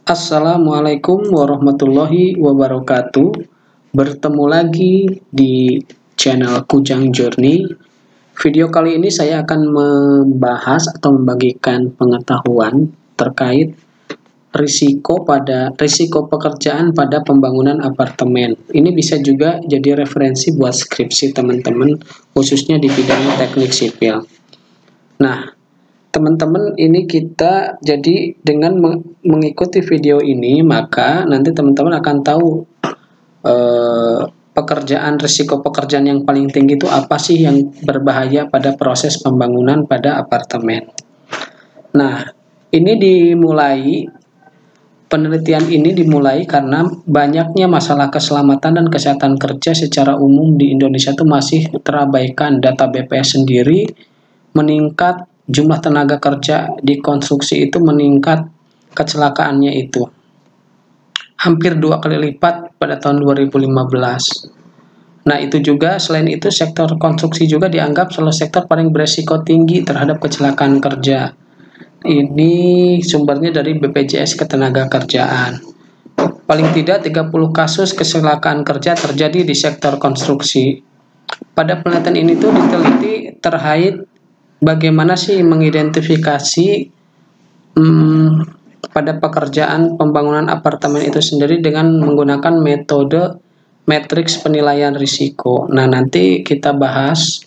Assalamualaikum warahmatullahi wabarakatuh. Bertemu lagi di channel Kujang Journey. Video kali ini saya akan membahas atau membagikan pengetahuan terkait risiko pekerjaan pada pembangunan apartemen. Ini bisa juga jadi referensi buat skripsi teman-teman, khususnya di bidang teknik sipil. Nah, teman-teman, ini kita jadi dengan mengikuti video ini, maka nanti teman-teman akan tahu risiko pekerjaan yang paling tinggi itu apa sih yang berbahaya pada proses pembangunan pada apartemen. Nah, penelitian ini dimulai karena banyaknya masalah keselamatan dan kesehatan kerja secara umum di Indonesia itu masih terabaikan. Data BPS sendiri meningkat, jumlah tenaga kerja di konstruksi itu meningkat, kecelakaannya itu hampir 2 kali lipat pada tahun 2015. Nah, itu juga selain itu sektor konstruksi juga dianggap salah sektor paling beresiko tinggi terhadap kecelakaan kerja. Ini sumbernya dari BPJS Ketenagakerjaan. Paling tidak 30 kasus kecelakaan kerja terjadi di sektor konstruksi. Pada penelitian ini tuh diteliti terkait bagaimana sih mengidentifikasi pada pekerjaan pembangunan apartemen itu sendiri dengan menggunakan metode matriks penilaian risiko. Nah, nanti kita bahas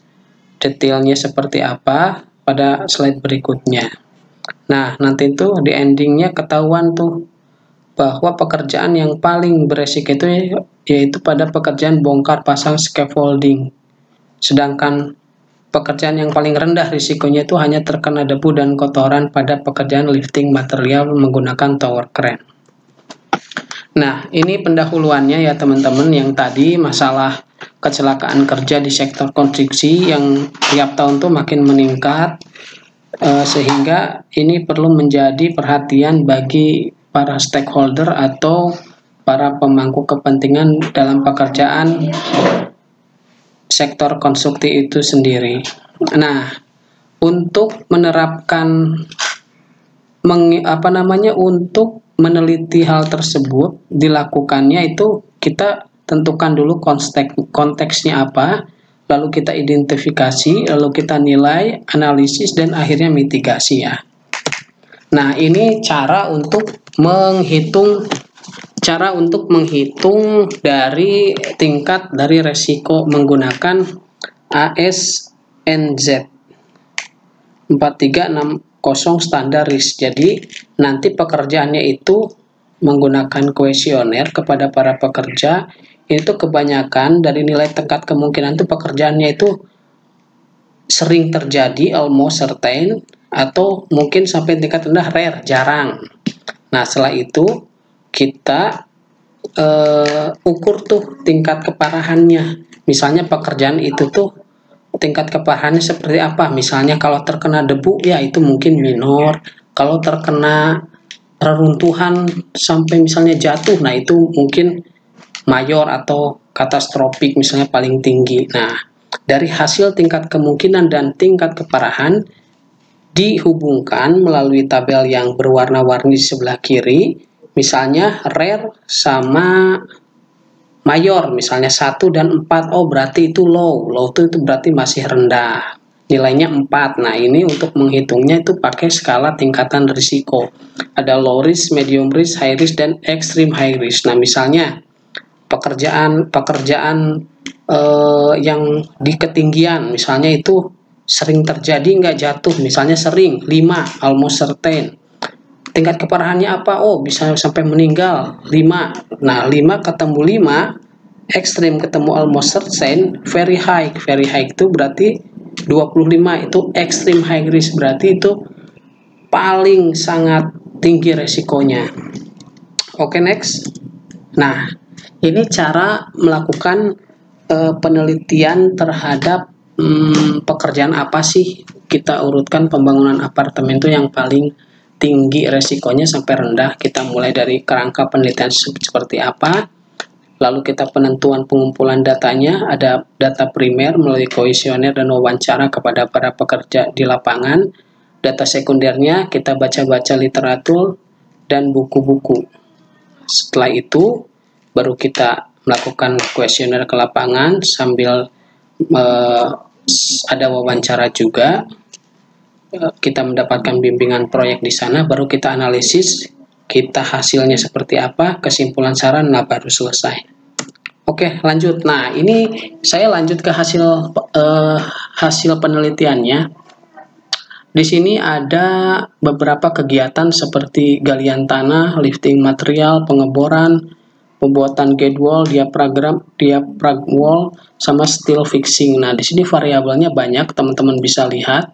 detailnya seperti apa pada slide berikutnya. Nah, nanti itu di endingnya ketahuan tuh bahwa pekerjaan yang paling beresiko itu yaitu pada pekerjaan bongkar pasang scaffolding. Sedangkan pekerjaan yang paling rendah risikonya itu hanya terkena debu dan kotoran pada pekerjaan lifting material menggunakan tower crane. Nah, ini pendahuluannya ya teman-teman, yang tadi masalah kecelakaan kerja di sektor konstruksi yang tiap tahun tuh makin meningkat, sehingga ini perlu menjadi perhatian bagi para stakeholder atau para pemangku kepentingan dalam pekerjaan sektor konstruksi itu sendiri. Nah, untuk menerapkan untuk meneliti hal tersebut dilakukannya itu kita tentukan dulu konteksnya apa, lalu kita identifikasi, lalu kita nilai, analisis, dan akhirnya mitigasi ya. Nah, ini cara untuk menghitung dari tingkat dari resiko menggunakan ASNZ 4360 standar risk. Jadi nanti pekerjaannya itu menggunakan kuesioner kepada para pekerja. Itu kebanyakan dari nilai tingkat kemungkinan itu pekerjaannya itu sering terjadi, almost certain, atau mungkin sampai tingkat rendah, rare, jarang. Nah, setelah itu kita ukur tuh tingkat keparahannya. Misalnya pekerjaan itu tuh tingkat keparahannya seperti apa. Misalnya kalau terkena debu ya itu mungkin minor. Kalau terkena reruntuhan sampai misalnya jatuh, nah itu mungkin mayor atau katastrofik, misalnya paling tinggi. Nah, dari hasil tingkat kemungkinan dan tingkat keparahan dihubungkan melalui tabel yang berwarna-warni di sebelah kiri. Misalnya rare sama mayor, misalnya 1 dan 4, oh berarti itu low itu berarti masih rendah, nilainya 4. Nah, ini untuk menghitungnya itu pakai skala tingkatan risiko. Ada low risk, medium risk, high risk, dan extreme high risk. Nah, misalnya pekerjaan yang di ketinggian, misalnya itu sering terjadi nggak jatuh, misalnya sering, 5, almost certain. Tingkat keparahannya apa? Oh, bisa sampai meninggal, 5. Nah, 5 ketemu 5, ekstrim ketemu almost certain, very high. Very high itu berarti 25, itu extreme high risk, berarti itu paling sangat tinggi resikonya. Oke, next. Nah, ini cara melakukan penelitian terhadap pekerjaan apa sih kita urutkan pembangunan apartemen itu yang paling tinggi resikonya sampai rendah. Kita mulai dari kerangka penelitian seperti apa, lalu kita penentuan pengumpulan datanya, ada data primer melalui kuesioner dan wawancara kepada para pekerja di lapangan. Data sekundernya kita baca-baca literatur, dan buku-buku. Setelah itu baru kita melakukan kuesioner ke lapangan sambil ada wawancara juga. Kita mendapatkan bimbingan proyek di sana, baru kita analisis, kita hasilnya seperti apa, kesimpulan saran, nah baru selesai. Oke, lanjut. Nah, ini saya lanjut ke hasil penelitiannya. Di sini ada beberapa kegiatan seperti galian tanah, lifting material, pengeboran, pembuatan gate wall, diaphragm wall, sama steel fixing. Nah, di sini variabelnya banyak, teman-teman bisa lihat.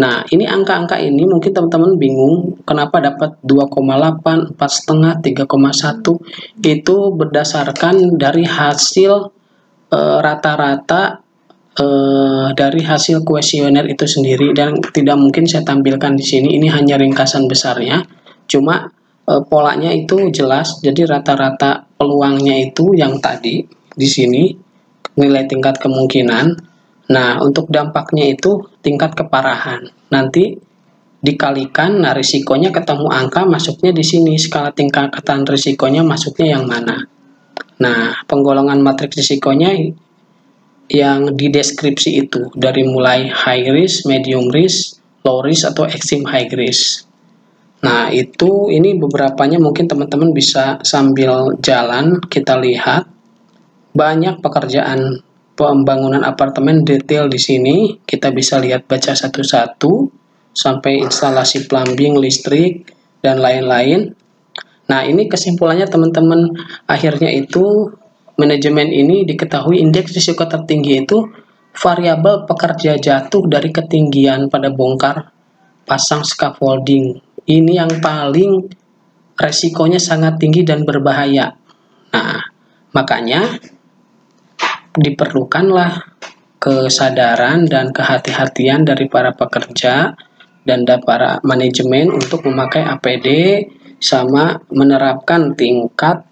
Nah, ini angka-angka ini mungkin teman-teman bingung kenapa dapat 2,8, 4,5, 3,1. Itu berdasarkan dari hasil rata-rata dari hasil kuesioner itu sendiri, dan tidak mungkin saya tampilkan di sini. Ini hanya ringkasan besarnya. Cuma polanya itu jelas. Jadi rata-rata peluangnya itu yang tadi di sini nilai tingkat kemungkinan. Nah, untuk dampaknya itu tingkat keparahan. Nanti dikalikan, nah risikonya ketemu angka, masuknya di sini. Skala tingkatan risikonya masuknya yang mana. Nah, penggolongan matriks risikonya yang di deskripsi itu, dari mulai high risk, medium risk, low risk, atau extreme high risk. Nah, ini beberapanya mungkin teman-teman bisa sambil jalan kita lihat. Banyak pekerjaan pembangunan apartemen detail di sini, kita bisa lihat baca satu-satu sampai instalasi plumbing, listrik, dan lain-lain. Nah, ini kesimpulannya teman-teman, akhirnya itu manajemen ini diketahui indeks risiko tertinggi itu variabel pekerja jatuh dari ketinggian pada bongkar pasang scaffolding. Ini yang paling resikonya sangat tinggi dan berbahaya. Nah, makanya diperlukanlah kesadaran dan kehati-hatian dari para pekerja dan para manajemen untuk memakai APD sama menerapkan tingkat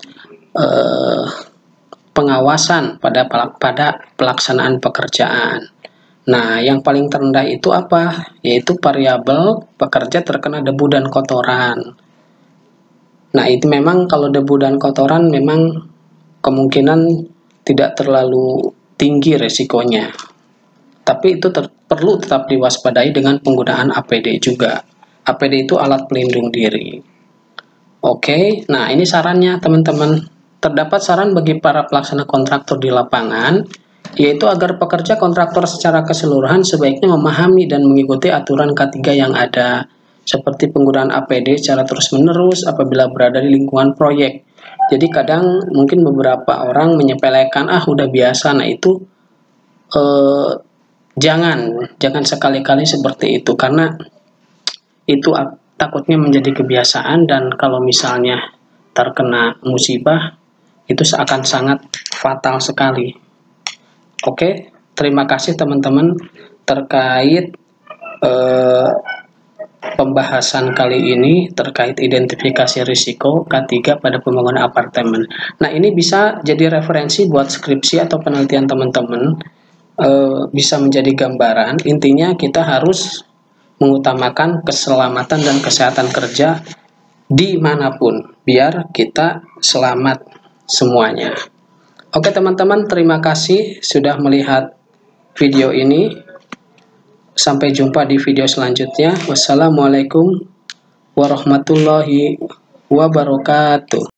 pengawasan pada pelaksanaan pekerjaan. Nah, yang paling terendah itu apa? Yaitu variabel pekerja terkena debu dan kotoran. Nah, itu memang kalau debu dan kotoran memang kemungkinan tidak terlalu tinggi resikonya. Tapi itu perlu tetap diwaspadai dengan penggunaan APD juga. APD itu alat pelindung diri. Oke, nah ini sarannya teman-teman. Terdapat saran bagi para pelaksana kontraktor di lapangan, yaitu agar pekerja kontraktor secara keseluruhan sebaiknya memahami dan mengikuti aturan K3 yang ada, seperti penggunaan APD secara terus-menerus apabila berada di lingkungan proyek. Jadi kadang mungkin beberapa orang menyepelekan, udah biasa. Nah itu jangan sekali-kali seperti itu, karena itu takutnya menjadi kebiasaan, dan kalau misalnya terkena musibah itu akan sangat fatal sekali. Oke, terima kasih teman-teman terkait pembahasan kali ini terkait identifikasi risiko K3 pada pembangunan apartemen. Nah, ini bisa jadi referensi buat skripsi atau penelitian teman-teman, bisa menjadi gambaran. Intinya kita harus mengutamakan keselamatan dan kesehatan kerja dimanapun, biar kita selamat semuanya. Oke teman-teman, terima kasih sudah melihat video ini. Sampai jumpa di video selanjutnya. Wassalamualaikum warahmatullahi wabarakatuh.